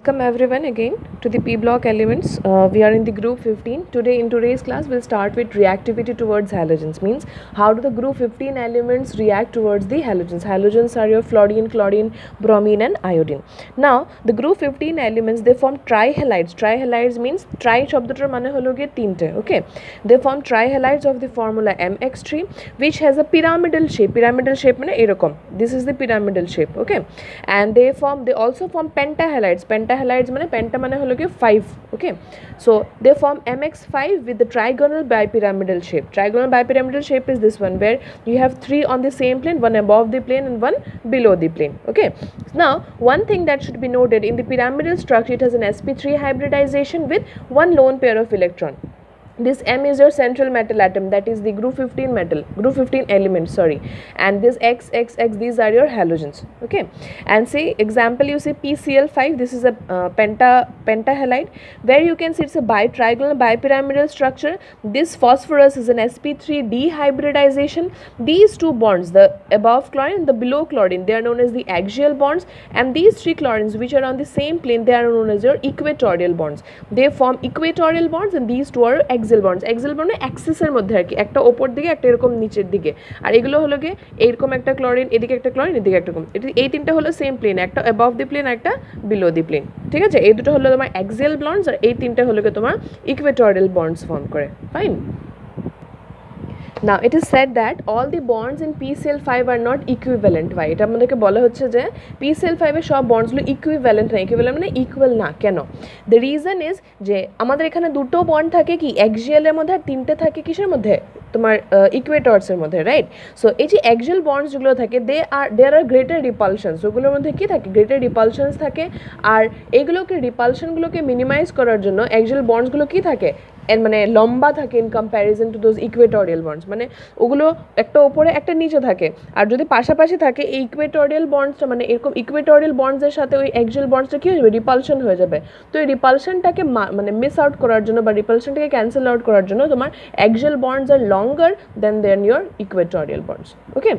Welcome everyone again to the P block elements. We are in the group 15. In today's class we'll start with reactivity towards halogens. Means how do the group 15 elements react towards the halogens. Halogens are your fluorine, chlorine, bromine and iodine. Now the group 15 elements, they form trihalides. Trihalides means tri শব্দটার মানে হলো গিয়ে তিনটে. Okay, they form trihalides of the formula MX3 which has a pyramidal shape. Pyramidal shape মানে এরকম. This is the pyramidal shape. Okay, and they also form pentahalides. Pentahalides মানে penta মানে হলো গিয়ে 5. Okay, so they form MX5 with the trigonal bipyramidal shape. Trigonal bipyramidal shape is this one, where you have 3 on the same plane, one above the plane and one below the plane. Okay, now one thing that should be noted, in the pyramidal structure it has an sp3 hybridization with one lone pair of electron. This M is your central metal atom, that is the group 15 element, sorry, and this X, these are your halogens. Okay, and say example, you say PCl5, this is a pentahalide, where you can see it's a trigonal bipyramidal structure. This phosphorus is an sp3 dehybridization. These two bonds, the above chlorine and the below chlorine, they are known as the axial bonds, and these three chlorines which are on the same plane, they are known as your equatorial bonds. They form equatorial bonds, and these two are axial bonds. Axial bond axis এর মধ্যে আর কি, একটা উপর দিকে একটা এরকম নিচের দিকে, আর এগুলো হলো কি এরকম একটা ক্লোরিন, এদিকে একটা ক্লোরিন, এদিকে একটা এই তিনটা হলো সেম প্লেন, একটা above the plane একটা below the plane. ঠিক আছে, এই দুটো হলো তোমার axial bonds আর এই তিনটা হলো কি তোমার equatorial bonds ফর্ম করে. Fine. Now it is said that all the bonds in PCl5 are not equivalent. Why? এটা আমাদেরকে বলা হচ্ছে যে PCl5 এর সব বন্ডসগুলো ইকুইভ্যালেন্ট না. ইকুইভ্যালেন্ট মানে ইকুয়াল না. কেন? দ্য রিজন ইজ যে আমাদের এখানে দুটো বন্ড থাকে কি অ্যাক্সিয়ালের মধ্যে, আর তিনটে থাকে কিসের মধ্যে, তোমার ইকুয়েটরসের মধ্যে, রাইট? সো এই যে অ্যাক্সিয়াল বন্ডস যেগুলো থাকে, দেয়ার আর গ্রেটার রিপালশনস. ওগুলোর মধ্যে কি থাকে? গ্রেটার রিপালশনস থাকে. আর এইগুলোকে রিপালশনগুলোকে মিনিমাইজ করার জন্য অ্যাক্সিয়াল বন্ডসগুলো কি থাকে, এর মানে লম্বা থাকে in comparison to those equatorial bonds. মানে ওগুলো একটা উপরে একটা নিচে থাকে, আর যদি পাশাপাশি থাকে এই ইকুয়েটোরিয়াল বন্ডসটা, মানে এরকম ইকুয়েটোরিয়াল বন্ডসের সাথে ওই অ্যাক্সিয়াল বন্ডসটা কি হয়ে যাবে, রিপালশন হয়ে যাবে. তো এই রিপালশনটাকে মানে মিস আউট করার জন্য বা রিপালশনটাকে ক্যান্সেল আউট করার জন্য তোমার অ্যাক্সিয়াল বন্ডস আর longer than your equatorial bonds. Okay,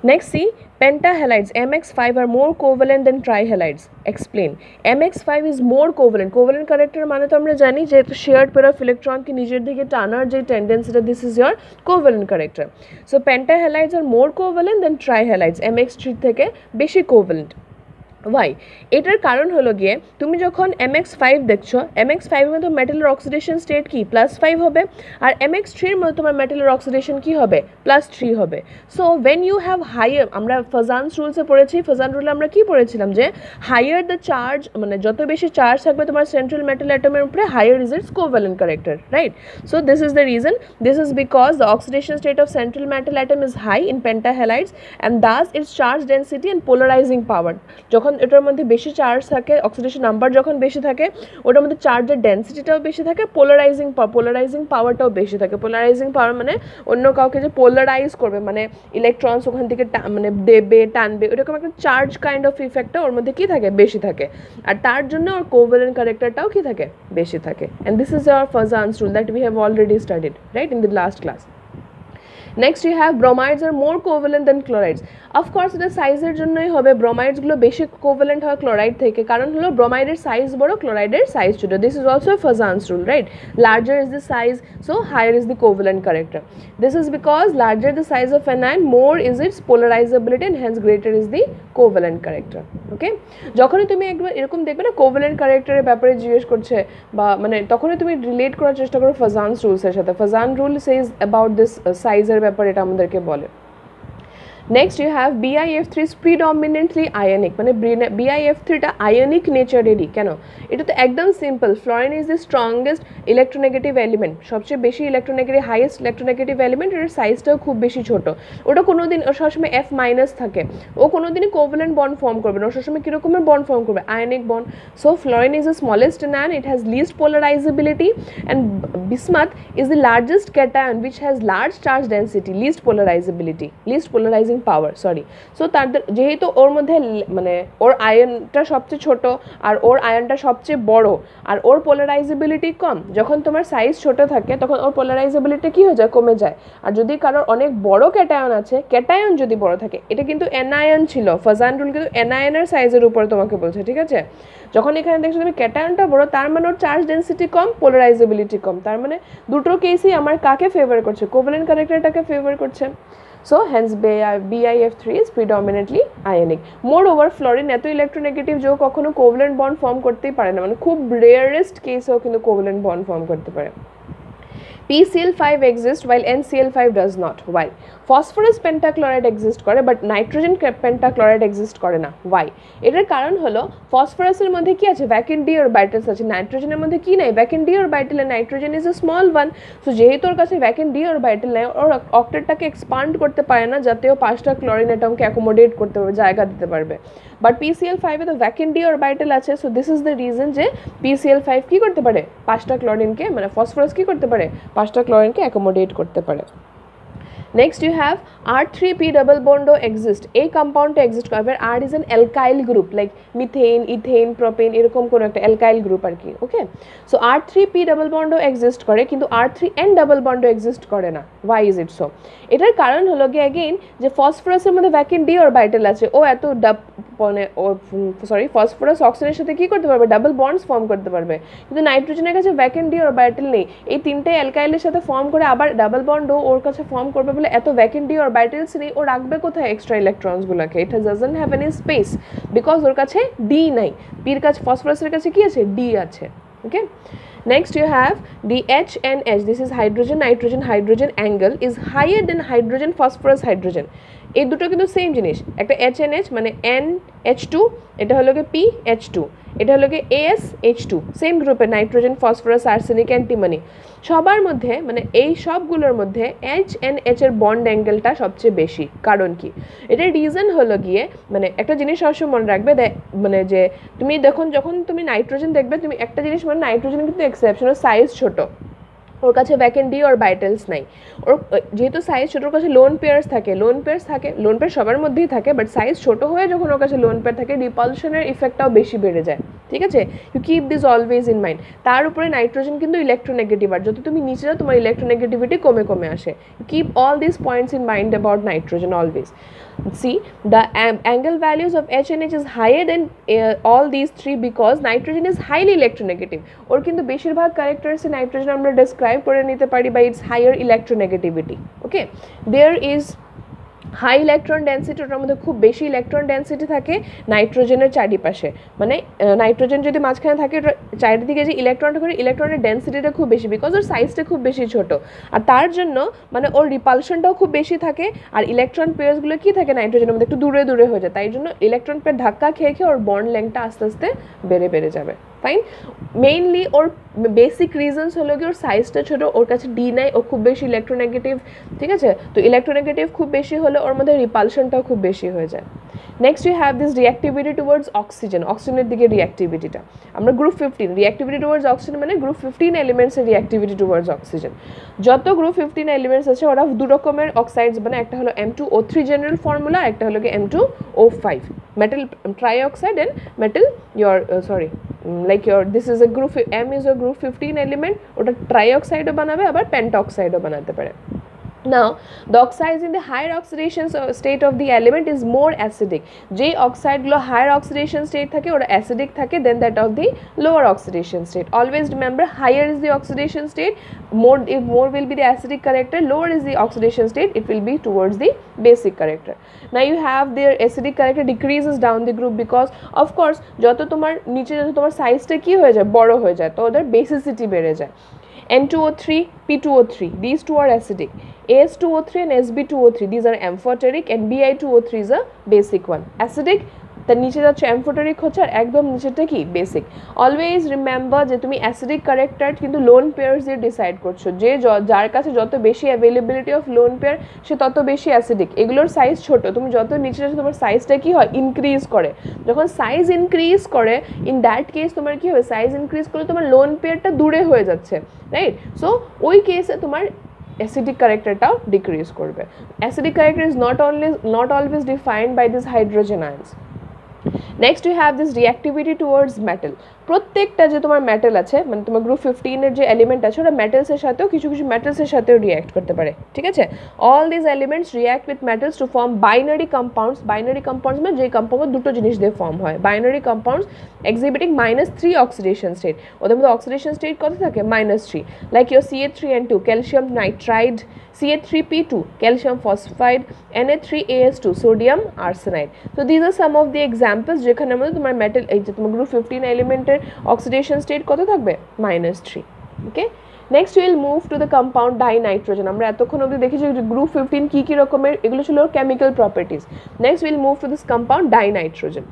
next see, pentahalides MX5 are more covalent than trihalides. Explain. MX5 is more covalent. Covalent character মানে তো আমরা জানি যে একটা shared pair of electron কে নিজের দিকে টানার যে টেন্ডেন্সিটা, this is your covalent character. So pentahalides are more covalent than trihalides. MX3 থেকে বেশি covalent. ওয়াই? এটার কারণ হলো গিয়ে তুমি যখন MX5 দেখছো, MX5 এর মধ্যে মেটালের অক্সিডেশন স্টেট কি +5 হবে, আর MX3 এর মধ্যে তোমার মেটালের অক্সিডেশন কি হবে, +3 হবে. So when you have higher, আমরা ফাজানস রুলসে পড়েছি, ফাজান রুলে আমরা কি পড়েছিলাম যে হায়ার দ্য চার্জ, মানে যত বেশি চার্জ থাকবে তোমার সেন্ট্রাল মেটাল অ্যাটমের উপরে, higher is its covalent character, right? So this is the reason. This is because the oxidation state of central metal atom is high in pentahalides and thus its charge density and polarizing power. যখন এটার মধ্যে বেশি charge থাকে, oxidation number যখন বেশি থাকে, ওটার মধ্যে চার্জের ডেন্সিটিটাও বেশি থাকে, পোলারাইজিং পাওয়ারটাও বেশি থাকে. পোলারাইজিং পাওয়ার মানে অন্য কাউকে যে পোলারাইজ করবে, মানে ইলেকট্রনস ওখান থেকে মানে দেবে, টানবে, ওরকম একটা চার্জ কাইন্ড অফ ইফেক্টটা ওর মধ্যে কি থাকে, বেশি থাকে. আর তার জন্য ওর কোভ্যালেন্ট ক্যারেক্টারটাও কি থাকে, বেশি থাকে. And this is our Fajans rule that we have already studied, right, in the last class. Next you have bromides are more covalent than chlorides. Of course এটা সাইজের জন্যই হবে, ব্রোমাইডসগুলো বেশি কোভ্যালেন্ট হয় ক্লোরাইড থেকে, কারণ হলো ব্রোমাইডের সাইজ বড়, ক্লোরাইডের সাইজ ছোট. This is also Fajans rule, right? Larger is the size, so higher is the covalent character. This is because larger the size of anion, more is its polarizability and hence greater is the covalent character. Okay, যখনই তুমি একবার এরকম দেখবে না covalent ক্যারেক্টারের ব্যাপারে জিজ্ঞেস করছে, বা মানে তখনই তুমি রিলেট করার চেষ্টা করো ফাজানস রুলসের সাথে. ফাজান রুল সেজ অ্যাবাউট দিস সাইজের ব্যাপারে এটা আমাদেরকে বলে. Next you have BiF3 is predominantly ionic, মানে BiF3 টা আয়নিক নেচারেরই. কেন? এটা তো একদম simple. Fluorine is the strongest electronegative element, সবচেয়ে বেশি ইলেকট্রোনেগেটিভ, হাইয়েস্ট ইলেকট্রোনেগেটিভ এলিমেন্ট. এর সাইজটাও খুব বেশি ছোট. ওটা কোনোদিন ওর সবসময় F- থাকে, ও কোনোদিনই কোভ্যালেন্ট বন্ড ফর্ম করবে না. ও সবসময় কীরকমের বন্ড ফর্ম করবে, ionic bond. So fluorine is the smallest anion, it has least polarizability, and bismuth is the largest cation which has large charge density, least polarizing power sorry. So তাদের যেহেতু ওর মধ্যে মানে ওর আয়নটা সবচেয়ে ছোট আর ওর আয়নটা সবচেয়ে বড় আর ওর পোলারাইজেবিলিটি কম, যখন তোমার সাইজ ছোট থাকে তখন ওর পোলারাইজেবিলিটি কী হয়ে যায়, কমে যায়। আর যদি কারোর অনেক বড় ক্যাটায়ন আছে, ক্যাটায়ন যদি বড় থাকে, এটা কিন্তু অ্যানায়ন ছিল, ফাজান রুল কিন্তু অ্যানায়নের সাইজের উপরে তোমাকে বলছে, ঠিক আছে। যখন এখানে দেখছো তুমি ক্যাটায়নটা বড়, তার মানে ওর চার্জ ডেন্সিটি কম, পোলারাইজেবিলিটি কম, তার মানে দুটো কেসই আমার কাকে ফেভার করছে, কোভ্যালেন্ট ক্যারেক্টারটাকে ফেভার করছে। So hence BIF3 is predominantly ionic. Moreover, fluorine এত ইলেকট্রোনেগেটিভ যে কখনো কোভ্যালেন্ট বন্ড ফর্ম করতেই পারে না, মানে খুব রেয়ারেস্ট কেসেও কিন্তু কোভ্যালেন্ট বন্ড ফর্ম করতে পারে। PCl5 exists while NCl5 does not. Why? Phosphorus pentachloride exist করে but nitrogen pentachloride exist করে না. Why? এটার কারণ হলো ফসফরাসের মধ্যে কি আছে, ভ্যাকেন্ট ডি অরবিটালস আছে, নাইট্রোজেনের মধ্যে কি নাই, vacant d orbital, and nitrogen is a small one. So যেহেতু ওর কাছে ভ্যাকেন্ট ডি অরবিটাল নাই, ওর অক্টেটটাকে এক্সপান্ড করতে পারে না যাতে ও 5টা ক্লোরিন অ্যাটমকে অ্যাকোমোডেট করতে পারবে, জায়গা দিতে পারবে। বাট PCl5 এ তো ভ্যাকেন্ট ডি অরবিটাল আছে, so this is the reason যে PCl5 কি করতে পারে, 5টা ক্লোরিনকে মানে ফসফরাস কি করতে পারে, 5টা ক্লোরিনকে অ্যাকোমোডেট করতে পারে। Next you have R3P double bond exist. A compound exist করে, R is an alkyl group like methane, ethane, propane এরকম কোন একটা alkyl group আর কি, okay. So R3P double bond exist করে কিন্তু R3N double bond exist করে না। Why is it so? এটার কারণ হলো কি अगेन যে ফসফরাসের মধ্যে ভ্যাকেন্ট ডি অরবিটাল আছে, ও এত মানে ফসফরাস অক্সিজেনের সাথে কি করতে পারবে, ডাবল বন্ডস ফর্ম করতে পারবে, কিন্তু নাইট্রোজেনের কাছে ভ্যাকেন্ট ডি অরবিটাল নেই। এই তিনটে অ্যালকাইলের সাথে ফর্ম করে আবার ডাবল বন্ডও ওর কাছে ফর্ম করবে বলে এত ভ্যাকেন্ট ডি অরবিটালস নেই, ও রাখবে কোথায় এক্সট্রা ইলেকট্রনসগুলোকে, it doesn't have any space because ওর কাছে ডি নাই। পির কাছে ফসফরাসের কাছে কি আছে, ডি আছে, ওকে। Next you have the HNH, this is hydrogen nitrogen hydrogen angle is higher than hydrogen phosphorus hydrogen. এই দুটো কিন্তু সেম জিনিস, একটা HNH মানে NH2, এটা হলো কি PH2, এটা হলো কি ASH2, সেম গ্রুপের নাইট্রোজেন ফসফরাস আর্সেনিক অ্যান্টিমনি, সবার মধ্যে মানে এই সবগুলোর মধ্যে HNH এর বন্ড অ্যাঙ্গেলটা সবচেয়ে বেশি। কারণ কি, এটার রিজন হলো গিয়ে মানে একটা জিনিস সবসময় মনে রাখবে, মানে যে তুমি যখন তুমি নাইট্রোজেন দেখবে, তুমি একটা জিনিস মানে নাইট্রোজেন কিন্তু এক্সেপশনাল, সাইজ ছোট, ওর কাছে ভ্যাকেন্ট ডি অরবিটালস নাই, ওর যেহেতু সাইজ ছোট, ওর কাছে লোন পেয়ার্স থাকে, লোন পেয়ার সবার মধ্যেই থাকে, বাট সাইজ ছোট হয়ে যখন ওর কাছে লোন পেয়ার থাকে, রিপালশনের ইফেক্টটাও বেশি বেড়ে যায়, ঠিক আছে। You keep this always in mind. তার উপরে নাইট্রোজেন কিন্তু ইলেকট্রোনেগেটিভ, আর যত তুমি নিচে যাও তোমার ইলেকট্রোনেগেটিভিটি কমে কমে আসে। You keep all this points in mind about nitrogen always. See, the angle values of H and H is higher than all these three because nitrogen is highly electronegative. Or কিন্তু বেশিরভাগ characters in nitrogen আমরা describe করে নিতে পারি by its higher electronegativity. Okay, there is high electron density, ওটার মধ্যে খুব বেশি ইলেকট্রন ডেন্সিটি থাকে নাইট্রোজেনের চারিপাশে, মানে নাইট্রোজেন যদি মাঝখানে থাকে, চারিদিকে যে ইলেকট্রনটা করে, ইলেকট্রনের ডেন্সিটিটা খুব বেশি বিকজ ওর সাইজটা খুব বেশি ছোট, আর তার জন্য মানে ওর রিপালশনটাও খুব বেশি থাকে, আর ইলেকট্রন পেয়ার্সগুলো কি থাকে নাইট্রোজেনের মধ্যে একটু দূরে দূরে হয়ে যায়, তাই জন্য ইলেকট্রন পেয়ার ধাক্কা খেয়ে খেয়ে ওর বন্ড লেংথটা আস্তে আস্তে বেড়ে যাবে। ফাইন, মেইনলি ওর বেসিক রিজনস হলো কি ওর সাইজটা ছোটো, ওর কাছে ডি নাই, ও খুব বেশি ইলেকট্রোনেগেটিভ, ঠিক আছে। তো ইলেকট্রোনেগেটিভ খুব বেশি হলে ওর মধ্যে রিপালশনটাও খুব বেশি হয়ে যায়। Next you have this reactivity towards oxygen, অক্সিজেনের দিকে রিঅ্যাক্টিভিটিটা আমরা গ্রুপ 15, রিঅ্যাক্টিভিটি টুয়ার্ডস অক্সিজেন মানে গ্রুপ 15 এলিমেন্টসের রিঅ্যাক্টিভিটি টুয়ার্ডস অক্সিজেন। যত গ্রুপ 15 এলিমেন্টস আছে ওরা দু রকমের অক্সাইডস মানে, একটা হলো M2O3 জেনারেল ফর্মুলা, একটা হলো কি M2O5 metal trioxide and metal like your this is a group M is a group 15 element, ওটা ট্রাইঅক্সাইডও বানাবে আবার পেন্টঅক্সাইডও বানাতে পারে। Now the oxides in the higher oxidation state of the element is more acidic, যে oxide গুলো higher oxidation state থাকে ওরা acidic থাকে than that of the lower oxidation state. Always remember, higher is the oxidation state, more will be the acidic character, lower is the oxidation state, it will be towards the basic character. Now you have their acidic character decreases down the group because of course যত তোমার নিচে যত তোমার সাইজটা কি হয়ে যায়, বড় হয়ে যায়, তো ওদের বেসিসিটি বেড়ে যায়। N2O3, P2O3, these two are acidic. AS2O3 and SB2O3, these are amphoteric, and Bi2O3 is a basic one. Acidic, তার নিচে যাচ্ছে অ্যামফোটেরিক হচ্ছে, আর একদম নিচেটা কি বেসিক। অলওয়েজ রিমেম্বার যে তুমি অ্যাসিডিক ক্যারেক্টার কিন্তু লোন পেয়ার্স দিয়ে ডিসাইড করছো, যে যার কাছে যত বেশি অ্যাভেলেবিলিটি অফ লোন পেয়ার সে তত বেশি অ্যাসিডিক। এগুলোর সাইজ ছোট, তুমি যত নিচে যাচ্ছ তোমার সাইজটা কি হয়, ইনক্রিজ করে। যখন সাইজ ইনক্রিজ করে, ইন দ্যাট কেস তোমার কি হবে, সাইজ ইনক্রিজ করলে তোমার লোন পেয়ারটা দূরে হয়ে যাচ্ছে, রাইট। সো ওই কেসে তোমার অ্যাসিডিক ক্যারেক্টারটাও ডিক্রিজ করবে। Acidic character is not always defined by these hydrogen ions. Next you have this reactivity towards metal. প্রত্যেকটা যে তোমার মেটাল আছে, মানে তোমার গ্রুপ 15-এর যে এলিমেন্ট আছে ওরা মেটালসের সাথেও কিছু মেটালসের সাথেও রিঅ্যাক্ট করতে পারে, ঠিক আছে। All this elements react with metals to form binary compounds. Binary compounds মানে যে কম্পাউন্ড দুটো জিনিস দিয়ে ফর্ম হয়, binary compounds exhibiting -3 oxidation state. ওদের মধ্যে অক্সিডেশন স্টেট কত থাকে? -3, like your CH3N2 calcium nitride, CH3P2 calcium phosphide, Na3AS2 sodium arsenide. So these are some of the examples যেখানে আমাদের তোমার মেটাল এই যে তোমার গ্রুপ 15 এলিমেন্টের অক্সিডেশন স্টেট কত থাকবে? -3। Okay, next will move to the compound dinitrogen. আমরা এতক্ষণ অবধি দেখেছি গ্রুপ 15 কী রকমের, এগুলো ছিল chemical properties. Next will move to this compound dinitrogen.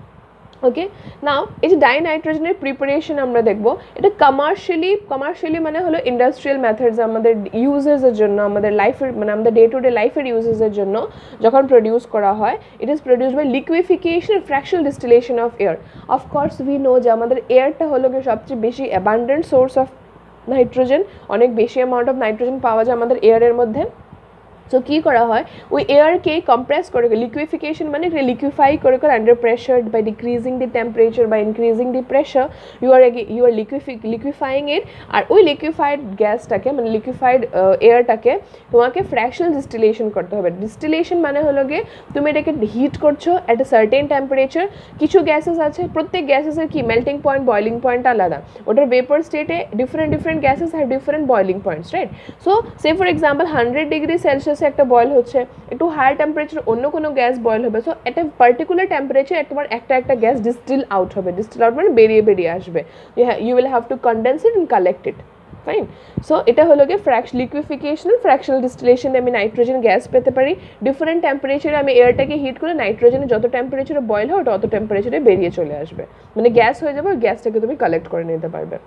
Okay, now এই যে ডাইনাইট্রোজেনের প্রিপারেশন আমরা দেখবো, এটা কমার্শিয়ালি মানে হলো ইন্ডাস্ট্রিয়াল মেথডস, আমাদের ইউজেসের জন্য, আমাদের লাইফের মানে আমাদের ডে টু ডে লাইফের ইউজেসের জন্য যখন প্রডিউস করা হয়, it is produce by liquefaction and fractional distillation of air. Of course we know যে আমাদের এয়ারটা হলো গিয়ে সবচেয়ে বেশি অ্যাবান্ডেন্ট সোর্স অফ নাইট্রোজেন, অনেক বেশি অ্যামাউন্ট অফ নাইট্রোজেন পাওয়া যায় আমাদের এয়ারের মধ্যে। সো কী করা হয়, ওই এয়ারকে কম্প্রেস করে, লিকুইফিকেশন মানে লিকুইফাই করে under pressure by decreasing the temperature by increasing the pressure you are liquefying it. আর ওই লিকুইফাইড গ্যাসটাকে মানে লিকুইফাইড এয়ারটাকে তোমাকে ফ্র্যাকশনাল ডিস্টিলেশন করতে হবে। ডিস্টিলেশন মানে হলো গিয়ে তুমি এটাকে হিট করছো অ্যাট এ সার্টেন টেম্পারেচার। কিছু গ্যাসেস আছে, প্রত্যেক গ্যাসেসের কি মেল্টিং পয়েন্ট, বয়লিং পয়েন্ট আলাদা। ওটার ভেপার স্টেটে different gases have different boiling points, right. So say for example 100 degree Celsius একটা বয়েল হচ্ছে, একটু হায়ার টেম্পারেচার অন্য কোনো গ্যাস বয়েল হবে। So at a particular temperature তোমার একটা গ্যাস ডিস্টিল আউট হবে। ডিস্টিল আউট মানে বেরিয়ে আসবে। You will have to condense it and collect it, fine. So এটা হলো গিয়ে লিকুইফিকেশন ফ্র্যাকশনাল ডিস্টিলেশনে আমি নাইট্রোজেন গ্যাস পেতে পারি। ডিফারেন্ট টেম্পারেচারে আমি এয়ারটাকে হিট করে নাইট্রোজেনে যত টেম্পারেচারে বয়েল হয় ওটা অত টেম্পারেচারে বেরিয়ে চলে আসবে, মানে গ্যাস হয়ে যাবে, ওই গ্যাসটাকে তুমি কালেক্ট করে নিতে পারবে।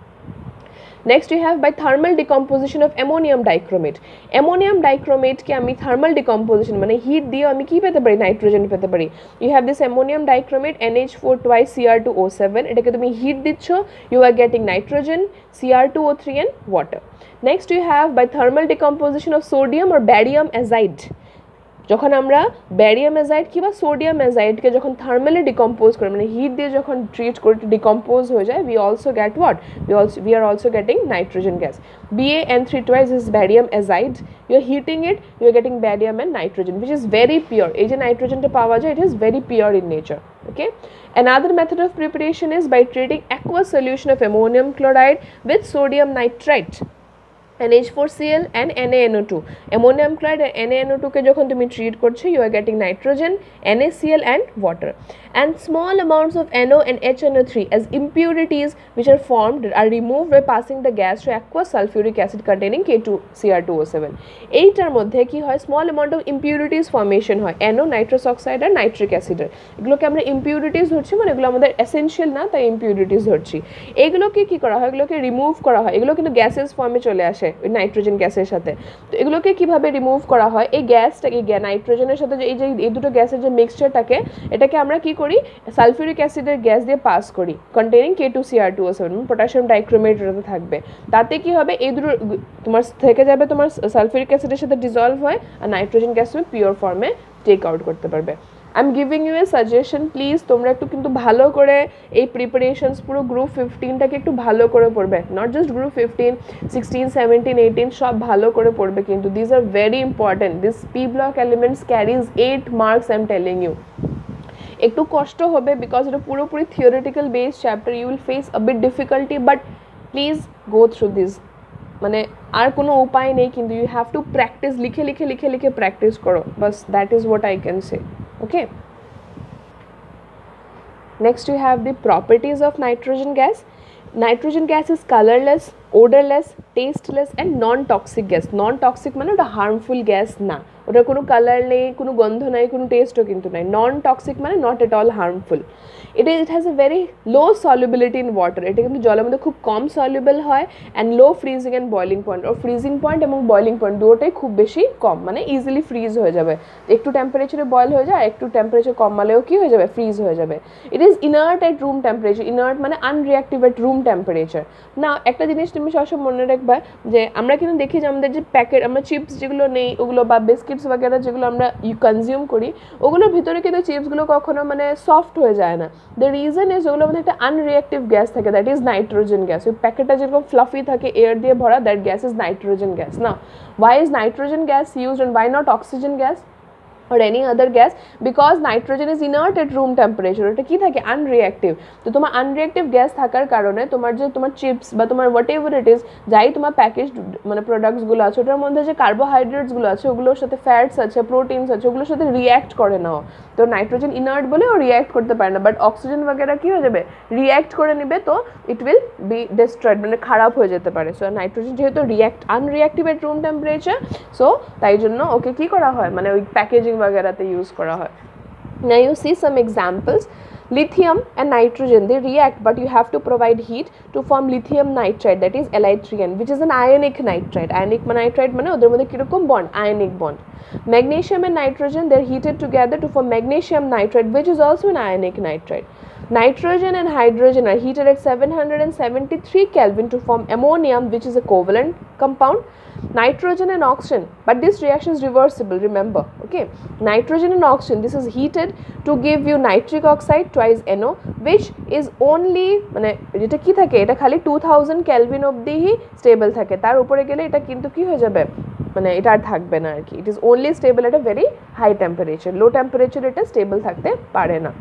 Next we have by thermal decomposition of ammonium dichromate. Ammonium dichromate কে আমি thermal decomposition মানে হিট দিয়ে আমি কি পেতে পারি? নাইট্রোজেন পেতে পারি। You have this ammonium dichromate NH4 twice Cr2O7, এটাকে তুমি হিট দিচ্ছ, you are getting nitrogen, Cr2O3 and water. Next you have by thermal decomposition of sodium or barium azide. যখন আমরা ব্যারিয়াম অ্যাজাইড কিংবা সোডিয়াম অ্যাজাইডকে যখন থার্মালি ডিকম্পোজ করি, মানে hit দিয়ে যখন ট্রিট করে ডিকম্পোজ হয়ে যায়, we also get what? We are also getting nitrogen gas. BaN3 twice is barium azide. You are heating it, you are getting barium and nitrogen, which is very pure. এই যে নাইট্রোজেনটা পাওয়া যায়, it is very pure in nature. Okay. Another method of preparation is by treating aqueous solution of ammonium chloride with sodium nitrite, NH4Cl and NaNO2. ammonium chloride and NaNO2 কে যখন তুমি treat করছো, you are getting nitrogen, NaCl and water. And small amounts of NO and HNO3 as impurities which are formed are removed by passing the gas to aqueous sulfuric acid containing K2Cr2O7. এইটার মধ্যে কি হয়, small amount of impurities formation হয়, NO, nitrous oxide আর nitric acid। এগুলোকে আমরা impurities ধরছি, মানে এগুলো আমাদের essential না, তাই impurities ধরছি। এগুলোকে কি করা হয়, এগুলোকে রিমুভ করা হয়। এগুলো কিন্তু গ্যাসেস ফর্মে চলে আসে ওই নাইট্রোজেন গ্যাসের সাথে। তো এগুলোকে কিভাবে রিমুভ করা হয়, এই গ্যাসটাকে নাইট্রোজেনের সাথে যে এই দুটো গ্যাসের যে মিক্সচারটাকে, এটাকে আমরা কি করি, সালফিউরিক অ্যাসিডের গ্যাস দিয়ে পাস করি, কন্টেনিং K2Cr2O7, পটাশিয়াম ডাইক্রোমেট এটাতে থাকবে। তাতে কি হবে, এই দুটো তোমার থেকে যাবে, তোমার সালফিউরিক অ্যাসিডের সাথে ডিজলভ হয়, আর নাইট্রোজেন গ্যাস তুমি পিওর ফর্মে টেক আউট করতে পারবে। I am giving you a suggestion, please তোমরা একটু কিন্তু ভালো করে এই প্রিপারেশনস পুরো গ্রুপ 15টাকে একটু ভালো করে পড়বে, নট জাস্ট গ্রুপ 15, 16, 17, 18 সব ভালো করে পড়বে কিন্তু। This are very important. This P block elements carries 8 marks, I am telling you. একটু কষ্ট হবে বিকজ এটা পুরোপুরি theoretical base chapter, you will face a bit difficulty, but please go through this. মানে আর কোনো উপায় নেই কিন্তু, ইউ হ্যাভ টু প্র্যাকটিস, লিখে প্র্যাকটিস করো, বাস that is what I can say. Okay. Next you have the properties of nitrogen gas. Nitrogen gas is colorless, odorless, tasteless and non-toxic gas. Non-toxic মানে ওটা harmful gas না, ওটার কোনো colour নেই, কোনো গন্ধ নাই, কোনো টেস্টও কিন্তু নাই। Non-toxic মানে not at all harmful. It has a very low solubility in water. এটা কিন্তু জলের মধ্যে খুব কম soluble হয়, and low freezing and boiling point, or freezing point এবং boiling point দুটোই খুব বেশি কম, মানে easily freeze হয়ে যাবে। একটু টেম্পারেচারে বয়েল হয়ে যায়, একটু টেম্পারেচার কমালেও কি হয়ে যাবে, ফ্রিজ হয়ে যাবে। It is inert at room temperature. Inert মানে unreactive at room temperature. না একটা জিনিস তুমি তুমি সবসময় মনে রাখবা যে আমরা কিন্তু দেখি যে আমাদের যে প্যাকেট আমরা চিপস যেগুলো নেই ওগুলো বা বিস্কিটস বাগেরা যেগুলো আমরা কনজিউম করি ওগুলোর ভিতরে কিন্তু চিপসগুলো কখনো মানে সফট হয়ে যায় না। দ্য রিজন ইজ ওগুলোর মধ্যে একটা আনরিঅ্যাক্টিভ গ্যাস থাকে, দ্যাট ইজ নাইট্রোজেন গ্যাস। ওই প্যাকেটটা যেরকম ফ্লাফি থাকে এয়ার দিয়ে ভরা, that gas is nitrogen gas. না, why is nitrogen gas used and why not oxygen gas or any other gas? Because nitrogen is inert at room temperature, এটা কি থাকে আনরিঅ্যাক্টিভ। তো তোমার আনরিঅ্যাক্টিভ গ্যাস থাকার কারণে তোমার যে তোমার চিপস বা তোমার হোয়াট এভার ইট ইজ যাই তোমার প্যাকেজ মানে প্রোডাক্টসগুলো আছে ওটার মধ্যে যে কার্বোহাইড্রেটসগুলো আছে ওগুলোর সাথে ফ্যাটস আছে প্রোটিনস আছে ওগুলোর সাথে রিঅ্যাক্ট করে নাও। তো নাইট্রোজেন ইনার্ট বলে ও রিঅ্যাক্ট করতে পারে না, বাট অক্সিজেন বাগেরা কী হয়ে যাবে রিঅ্যাক্ট করে নেবে, তো ইট উইল বি ডিস্ট্রয়েড মানে খারাপ হয়ে যেতে পারে। সো নাইট্রোজেন যেহেতু আনরিঅ্যাক্টিভ এট রুম টেম্পারেচার, সো তাই জন্য ওকে কী করা হয় মানে ওই প্যাকেজিং বাগেরাতে ইউজ করা হয়। Now you see some examples. Lithium and nitrogen, they react, but you have to provide heat to form lithium nitride, that is Li3n, which is an ionic nitride. Ionic nitride মানে ওদের মধ্যে কিরকম bond, ionic bond. Magnesium and nitrogen, they're heated together to form magnesium nitride, which is also an ionic nitride. Nitrogen and hydrogen are heated at 773 Kelvin to form ammonium, which is a covalent compound. Nitrogen and oxygen, but this reaction is reversible, remember, okay? Nitrogen and oxygen, this is heated to give you nitric oxide twice NO, which is only মানে এটা কি থাকে এটা খালি 2000 kelvin অবধিই stable থাকে, তার উপরে গেলে এটা কিন্তু কি হয়ে যাবে মানে এটা আর থাকবে না আর কি। It is only stable at a very high temperature, low temperature এটা স্টেবল থাকতে পারে না।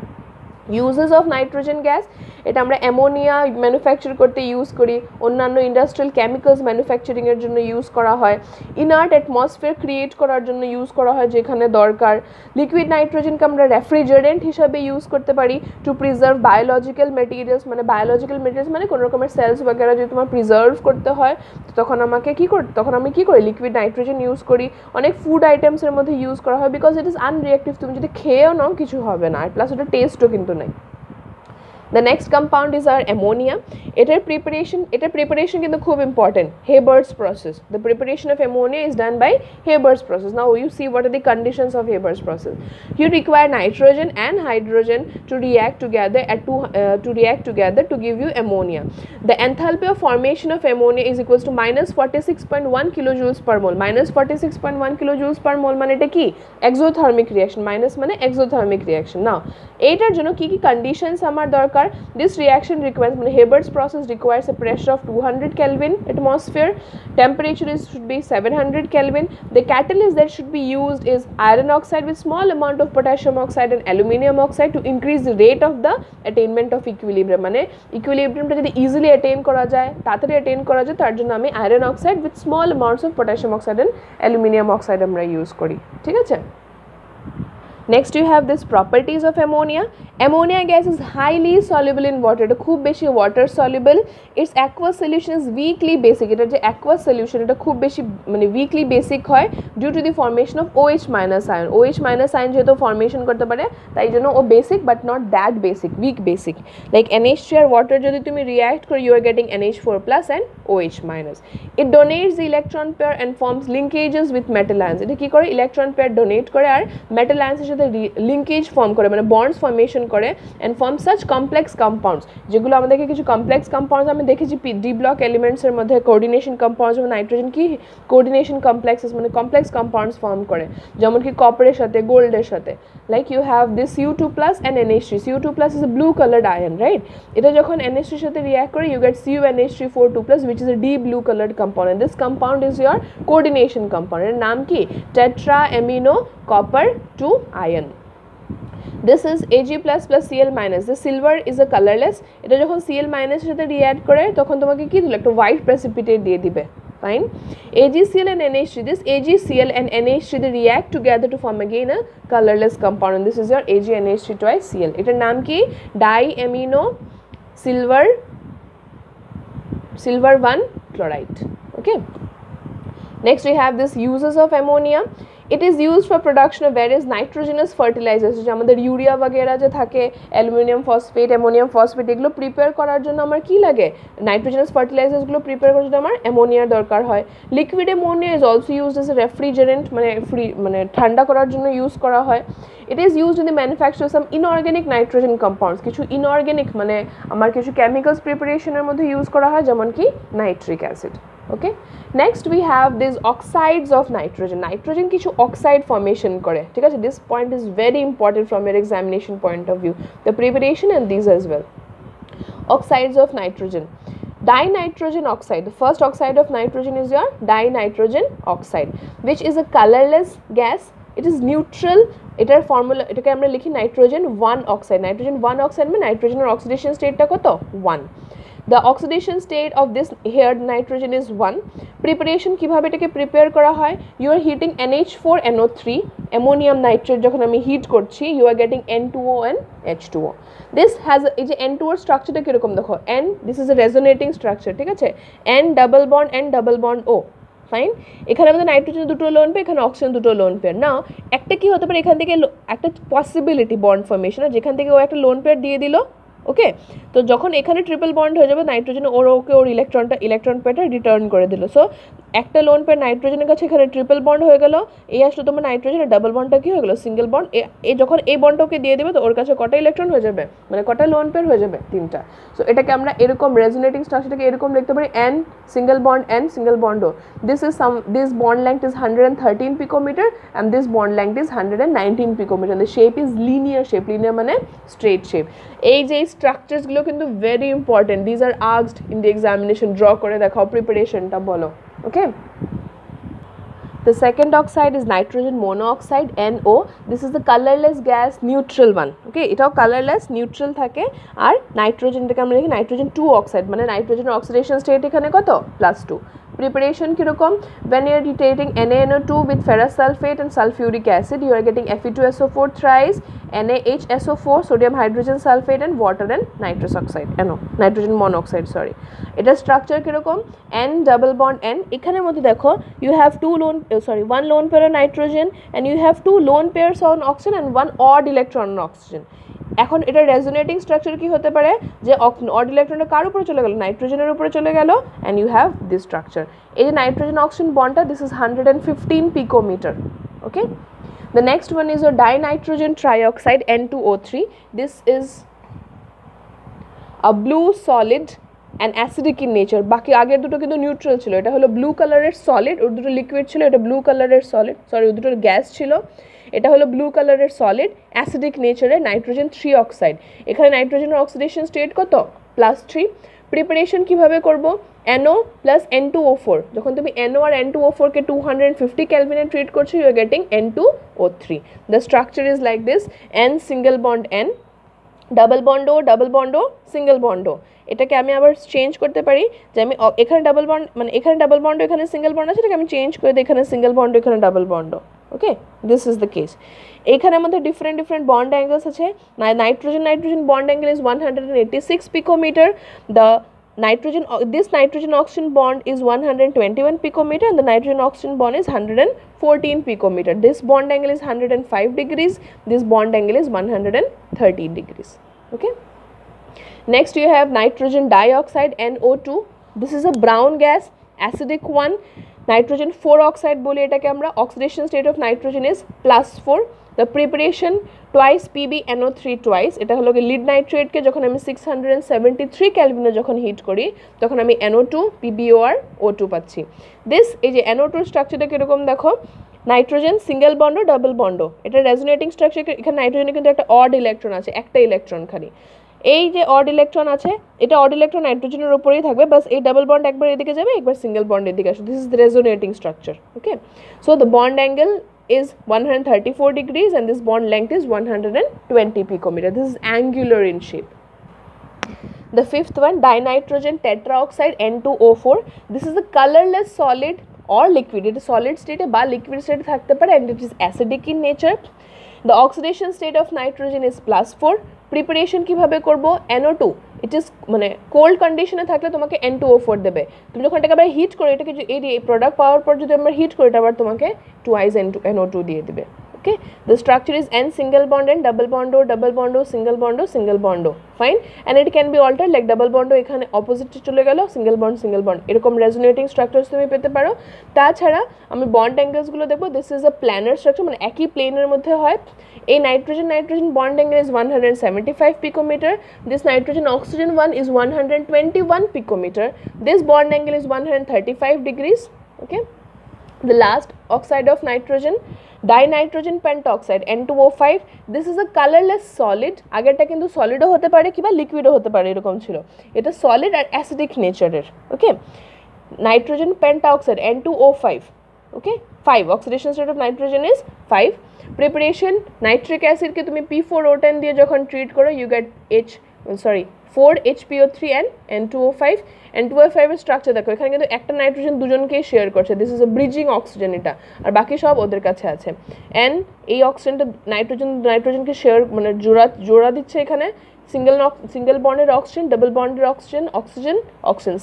ইউজেস অফ নাইট্রোজেন গ্যাস, এটা আমরা অ্যামোনিয়া ম্যানুফ্যাকচার করতে ইউজ করি, অন্যান্য ইন্ডাস্ট্রিয়াল কেমিক্যালস ম্যানুফ্যাকচারিংয়ের জন্য ইউজ করা হয়, ইনার্ট অ্যাটমসফিয়ার ক্রিয়েট করার জন্য ইউজ করা হয় যেখানে দরকার। লিকুইড নাইট্রোজেনকে আমরা রেফ্রিজারেন্ট হিসাবে ইউজ করতে পারি টু প্রিজার্ভ বায়োলজিক্যাল মেটেরিয়ালস, মানে বায়োলজিক্যাল মেটেরিয়ালস মানে কোনো রকমের সেলস বাগেরা যদি তোমার প্রিজার্ভ করতে হয় তখন আমাকে তখন আমি কী করি লিকুইড নাইট্রোজেন ইউজ করি। অনেক ফুড আইটেমসের মধ্যে ইউজ করা হয় বিকজ ইট ইজ আনরিঅ্যাক্টিভ, তুমি যদি খেয়েও নাও কিছু হবে না, আর প্লাস ওটা টেস্টও কিন্তু নাই। The next compound is our ammonia. এটার preparation কিন্তু খুব important, Haber's process. The preparation of ammonia is done by Haber's process. Now you see what are the conditions of Haber's process. You require nitrogen and hydrogen to react together to give you ammonia. The enthalpy of formation of ammonia is equals to minus 46.1 kilojoules per mole. Minus 46.1 kilojoules per mole মানে এটা কি exothermic reaction, minus মানে exothermic reaction. Now এইটার জন্য কি কি conditions আমার দরকার? This reaction requires, Haber's process requires a pressure of 200 Kelvin atmosphere, temperature should be 700 Kelvin. The catalyst that should be used is iron oxide with small amount of potassium oxide and aluminium oxide to increase the rate of the attainment of equilibrium. মানে equilibriumটা যদি easily attain করা যায়, তাড়াতাড়ি attain করা যায়, তার জন্য আমি iron oxide with small amounts of potassium oxide and aluminium oxide আমরা ইউজ করি, ঠিক আছে? Next you have this properties of ammonia. Ammonia gas is highly soluble in water, এটা খুব বেশি water soluble. Its aqueous solution is weakly basic, এটা যে aqueous solution এটা খুব বেশি মানে weakly basic হয় due to the formation of OH minus ion. OH minus ion যেহেতু formation করতে পারে তাই জন্য ও basic but not that basic, weak basic. Like NH3 R water যদি তুমি react করো you are getting NH4 plus and OH minus. It donates the electron pair and forms linkages with metal ions. এটা কি করে electron pair donate করে আর metal ions এর সাথে linkage form করে মানে বন্ডস ফর্মেশন করে and form such complex compounds, যেগুলো আমাদেরকে কিছু কমপ্লেক্স কম্পাউন্ডস আমি দেখেছি ডি ব্লক এলিমেন্টসের মধ্যে কোঅর্ডিনেশন কম্পাউন্ডস, যেমন নাইট্রোজেন কি কোঅর্ডিনেশন কমপ্লেক্সেস মানে কমপ্লেক্স কম্পাউন্ডস ফর্ম করে, যেমন কি কপারের সাথে গোল্ডের সাথে। Like you have this Cu2 plus and NH3. Cu2 plus is a blue colored ion, right? এটা যখন NH3 এর সাথে রিঅ্যাক্ট করে you get CuNH342 plus which is a deep blue colored compound, and this compound is your coordination compound. এর নাম কি tetra amino copper 2 ion. This is Ag plus plus Cl minus. The silver is a colorless. এটা যখন Cl minus এর সাথে react করে তখন তোমাকে কি দিল একটা white precipitate দিয়ে দিবে, fine. AgCl and NH3, this AgCl and NH3 they react together to form again a colorless compound, and this is your AgNH3 twice Cl. এটার নাম কি diamino silver 1 chloride, okay. Next we have this uses of ammonia. It is used for production of various nitrogenous fertilizers, যে আমাদের urea वगैरह যে থাকে, aluminium phosphate, ammonium phosphate, এগুলো prepare করার জন্য আমার কি লাগে, নাইট্রোজেনাস ফার্টিলাইজার্সগুলো প্রিপেয়ার করার জন্য আমার অ্যামোনিয়ার দরকার হয়। Liquid ammonia is also used as a refrigerant, মানে ঠান্ডা করার জন্য ইউজ করা হয়। It is used in the manufacture some inorganic nitrogen compounds, কিছু ইনঅর্গ্যানিক মানে আমার কিছু কেমিক্যালস প্রিপারেশনের মধ্যে ইউজ করা হয়, যেমন কি nitric acid. Okay, next we have these oxides of nitrogen. Nitrogen কিছু oxide formation করে, ঠিক আছে? This point is very important from your examination point of view, the preparation and these as well. Oxides of nitrogen. Dinitrogen oxide, the first oxide of nitrogen is your dinitrogen oxide, which is a colorless gas. It is neutral. এটার formula, এটাকে আমরা লিখি nitrogen 1 oxide. Nitrogen 1 oxide মানে নাইট্রোজেনের oxidation স্টেটটা কত? 1. The oxidation state of this here nitrogen is 1. Preparation কিভাবে এটাকে prepare করা হয়? You are heating NH4NO3 ammonium nitrate, যখন আমি হিট করছি you are getting N2O and H2O. This has এই যে N2O স্ট্রাকচারটা কিরকম দেখো, N, this is a resonating structure, ঠিক আছে? N double bond O, fine. এখানে আমাদের নাইট্রোজেন দুটো লোন পেয়ার, এখানে অক্সিজেন দুটো লোন পেয়ার। না, একটা কি হতে পারে, এখান থেকে একটা পসিবিলিটি বন্ড ফর্মেশন, যেখান থেকে ও একটা লোন পেয়ার দিয়ে দিল, ওকে? তো যখন এখানে ট্রিপল বন্ড হয়ে যাবে নাইট্রোজেন, ওর ইলেকট্রন পেয়ারটা রিটার্ন করে দিল। সো একটা লোন পেয়ার নাইট্রোজেনের কাছে এখানে ট্রিপল বন্ড হয়ে গেল, এই আসলে তোমার নাইট্রোজেনের ডাবল বন্ডটা কি হয়ে গেল, সিঙ্গেল বন্ড। এই যখন এই বন্ডটাকে দিয়ে দেবে তো ওর কাছে কটা ইলেকট্রন হয়ে যাবে, মানে কটা লোন পেয়ার হয়ে যাবে, 3টা। সো এটাকে আমরা এরকম রেজোনেটিং স্ট্রাকচারটাকে এরকম লিখতে পারি, N single bond N single bond O. This bond length is 113 picometer and this bond length is 119 picometer. The shape is linear shape, linear মানে straight shape. এই যে স্ট্রাকচারস গুলো কিন্তু very important, this are asked in the examination. Draw করে দেখাও, প্রিপারেশনটা বলো, ওকে? The second oxide is nitrogen monoxide NO. This is the colorless gas, neutral one. Okay, এটাও colorless neutral থাকে। আর নাইট্রোজেনটাকে আমরা লিখি নাইট্রোজেন 2 অক্সাইড, মানে নাইট্রোজেনের অক্সিডেশন স্টেট এখানে কত, +2। Preparation কিরকম, when you are heating NaNO2 with ferrous sulfate and sulfuric acid, you are getting Fe2SO4 thrice, NaHSO4, sodium hydrogen sulfate and water and nitrous oxide, NO, nitrogen monoxide, sorry. এটা structure কিরকম, N double bond N, এখানের মধ্যে দেখো you have one lone pair of nitrogen and you have 2 lone pairs on oxygen and 1 odd electron on oxygen. এখন এটা resonating structure কি হতে পারে, যে অড ইলেকট্রনটা কার উপরে চলে গেল, নাইট্রোজেনের উপরে চলে গেল, and you have this structure. এই যে নাইট্রোজেন অক্সিজেন বন্ডটা, this is 115 picometer, okay? The next one is a dinitrogen trioxide N2O3. This is a blue solid and acidic in nature. বাকি আগের দুটো কিন্তু নিউট্রাল ছিল, এটা হলো ব্লু কালারের সলিড, ওর দুটো লিকুইড ছিল, এটা ব্লু কালারের সলিড, সরি ওর দুটোর গ্যাস ছিল। এটা হলো ব্লু কালারের সলিড, অ্যাসিডিক নেচারের নাইট্রোজেন 3 অক্সাইড। এখানে নাইট্রোজেনের অক্সিডেশন স্টেট কত, +3। প্রিপারেশন কিভাবে করব, NO plus N2O4, যখন তুমি NO আর N2O4 কে 250 কেলভিনে ট্রিট করছো, you are getting N2O3। The structure is like this, N single bond N, double bond O, single bond O। এটাকে আমি আবার চেঞ্জ করতে পারি, যে আমি এখানে ডাবল বন্ড, মানে এখানে ডাবল বন্ড এখানে সিঙ্গেল বন্ড আছে, এটাকে আমি চেঞ্জ করে দিই এখানে সিঙ্গেল বন্ড এখানে double bond. Okay, this is the case. এইখানে আমাদের ডিফারেন্ট বন্ড অ্যাঙ্গেলস আছে। Nitrogen bond angle is 186 picometer. This nitrogen oxygen bond is 121 picometer and the nitrogen oxygen bond is 114 picometer. This bond angle is 105 degrees. This bond angle is 113 degrees. Okay. Next you have nitrogen dioxide NO2. This is a brown gas, acidic one. Nitrogen 4 oxide bole etake amra, oxidation state of nitrogen is +4. The preparation twice PbNO3 twice, এটা হলো lead nitrate কে যখন আমি 673 কেলভিনে যখন hit করি তখন আমি NO2 PbOr O2 পাচ্ছি। This এই যে NO2 স্ট্রাকচারটা কিরকম দেখো, nitrogen single bond O double bond, এটা রেজোনেটিং স্ট্রাকচার। এখানে নাইট্রোজেনে কিন্তু একটা অড ইলেকট্রন আছে, একটা ইলেকট্রন খালি। এই যে অড ইলেকট্রন আছে, এটা অড ইলেকট্রন নাইট্রোজেনের উপরেই থাকবে, বাস এই ডাবল বন্ড একবার এদিকে যাবে, একবার সিঙ্গেল বন্ড এদিকে আসবে। This is the resonating structure. Okay, so the bond angle is 134 degrees and this bond length is 120 picometer. This is angular in shape. The fifth one, dinitrogen tetraoxide N2O4. This is a colorless solid or liquid. It is solid state বা liquid state থাকতে পারে and it is acidic in nature. The oxidation state of nitrogen is +4. Preparation কিভাবে করব, NO2 it is মানে cold কন্ডিশনে থাকলে তোমাকে N2O4 দেবে। তুমি যখন এটাকে আবার হিট করে, এটাকে এই প্রোডাক্ট পাওয়ার পর যদি আমরা হিট করি, এটা আবার তোমাকে twice NO2 দিয়ে দিবে। Okay, the structure is N single bond and double bond O, double bond O, single bond O, single bond O, fine, and it can be altered like double bond O এখানে opposite চলে গেল, single bond এরকম resonating structures তুমি পেতে পারো। তাছাড়া আমি bond angles গুলো দেখবো, this is a planar structure, মানে একই প্লেনের মধ্যে হয়। এই nitrogen bond angle is 175 picometer, this nitrogen oxygen one is 121 picometer, this bond angle is 135 degrees, okay। The last oxide of nitrogen, dinitrogen pentoxide N2O5, this is a colorless solid, আগেরটা কিন্তু সলিডও হতে পারে কিংবা লিকুইডও হতে পারে, এরকম ছিল। এটা সলিড আর অ্যাসিডিক নেচারের, okay. Nitrogen pentoxide N2O5, okay, 5, oxidation state of nitrogen is 5। preparation, nitric acid কে তুমি P4O10 দিয়ে যখন ট্রিট করো, you get 4 HPO3 and N2O5। N2O5 এর স্ট্রাকচার দেখো, এখানে কিন্তু একটা নাইট্রোজেন দুজনকেই শেয়ার করছে, this is a bridging oxygen এটা, আর বাকি সব ওদের কাছে আছে। এন এই অক্সিজেনটা নাইট্রোজেনকে শেয়ার মানে জোড়া দিচ্ছে এখানে, সিঙ্গেল বন্ডের অক্সিজেন, ডাবল বন্ডের অক্সিজেন,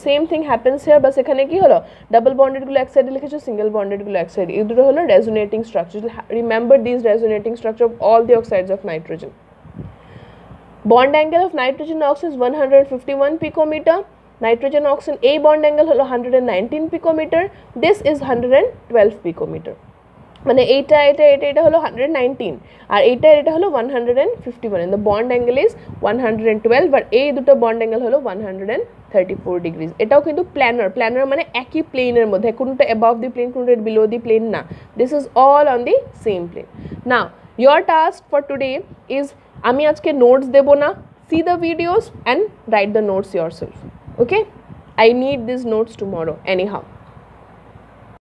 সেম থিং হ্যাপেন্স হিয়ার, বাস এখানে কি হলো, ডাবল বন্ডেডগুলো এক সাইডে লিখেছো, সিঙ্গেল বন্ডেডগুলো এক সাইডে, এই দুটো হলো resonating structure. Remember this resonating structure of all the oxides of nitrogen. Bond angle of nitrogen oxygen is 151 picometer, nitrogen oxygen A bond angle হলো 119 picometer, this is 112 picometer, মানে এটা হলো 119 আর এটা হলো 151, and the bond angle is 112, আর এই দুটো bond angle হলো 134 degrees। এটাও কিন্তু প্ল্যানার মানে একই প্লেনের মধ্যে, কোনটা above the plane কোনটা below the plane না, this is all on the same plane। Now your task for today is, আমি আজকে নোটস দেব না, see the videos and write the notes yourself, okay, I need these notes tomorrow anyhow।